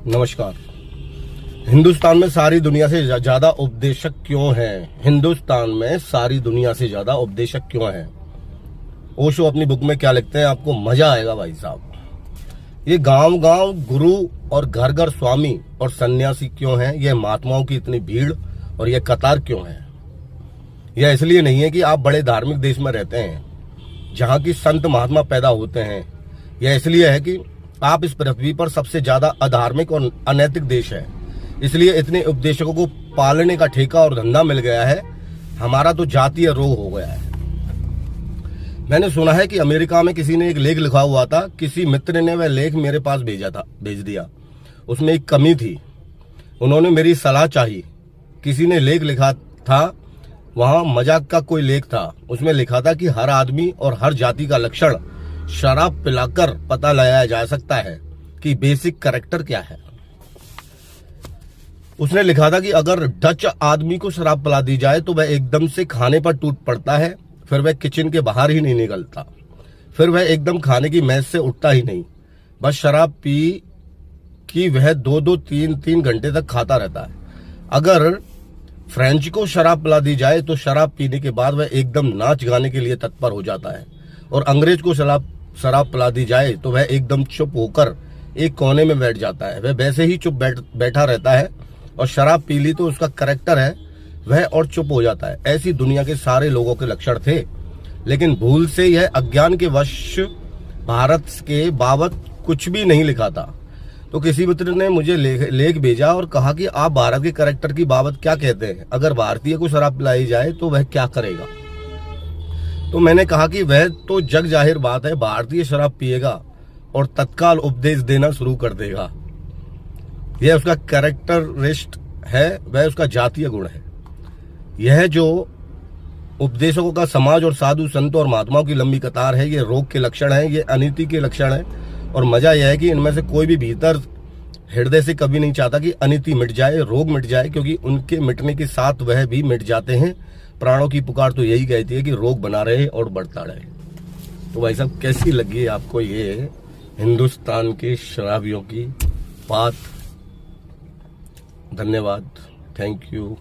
नमस्कार। हिंदुस्तान में सारी दुनिया से ज्यादा उपदेशक क्यों हैं? हिंदुस्तान में सारी दुनिया से ज्यादा उपदेशक क्यों हैं? ओशो अपनी बुक में क्या लिखते हैं, आपको मजा आएगा भाई साहब। ये गांव गांव गुरु और घर घर स्वामी और सन्यासी क्यों हैं? यह महात्माओं की इतनी भीड़ और यह कतार क्यों है? यह इसलिए नहीं है कि आप बड़े धार्मिक देश में रहते हैं जहां की संत महात्मा पैदा होते हैं। यह इसलिए है कि आप इस पृथ्वी पर सबसे ज्यादा अधार्मिक और अनैतिक देश है, इसलिए इतने उपदेशकों को पालने का ठेका और धंधा मिल गया है। हमारा तो जातीय रोग हो गया है। मैंने सुना है कि अमेरिका में किसी ने एक लेख लिखा हुआ था, किसी मित्र ने वह लेख मेरे पास भेज दिया। उसमें एक कमी थी, उन्होंने मेरी सलाह चाही। किसी ने लेख लिखा था, वहां मजाक का कोई लेख था। उसमें लिखा था कि हर आदमी और हर जाति का लक्षण शराब पिलाकर पता लगाया जा सकता है कि बेसिक कैरेक्टर क्या है। उसने लिखा था कि अगर डच आदमी को शराब पिला दी जाए तो वह एकदम से खाने पर टूट पड़ता है, फिर वह किचन के बाहर ही नहीं निकलता, फिर वह एकदम खाने की मेज से उठता ही नहीं, बस शराब पी कि वह 2-2, 3-3 घंटे तक खाता रहता है। अगर फ्रेंच को शराब पिला दी जाए तो शराब पीने के बाद वह एकदम नाच गाने के लिए तत्पर हो जाता है, और अंग्रेज को शराब पिला दी जाए तो वह एकदम चुप होकर एक कोने में बैठ जाता है। वह वैसे ही चुप बैठा रहता है, और शराब पी ली तो उसका करैक्टर है वह और चुप हो जाता है। ऐसी दुनिया के सारे लोगों के लक्षण थे, लेकिन भूल से यह अज्ञान के वश भारत के बाबत कुछ भी नहीं लिखा था। तो किसी मित्र ने मुझे लेख भेजा और कहा कि आप भारत के करैक्टर की बाबत क्या कहते हैं? अगर भारतीय को शराब पिलाई जाए तो वह क्या करेगा? तो मैंने कहा कि वह तो जग जाहिर बात है, भारतीय शराब पिएगा और तत्काल उपदेश देना शुरू कर देगा। यह उसका कैरेक्टरिस्ट है, वह उसका जातीय गुण है। यह जो उपदेशकों का समाज और साधु संतों और महात्माओं की लंबी कतार है, ये रोग के लक्षण है, ये अनीति के लक्षण है। और मजा यह है कि इनमें से कोई भी भीतर हृदय से कभी नहीं चाहता कि अनीति मिट जाए, रोग मिट जाए, क्योंकि उनके मिटने के साथ वह भी मिट जाते हैं। प्राणों की पुकार तो यही कहती है कि रोग बना रहे और बढ़ता रहे। तो भाई साहब, कैसी लगी आपको ये हिंदुस्तान के शराबियों की बात? धन्यवाद, थैंक यू।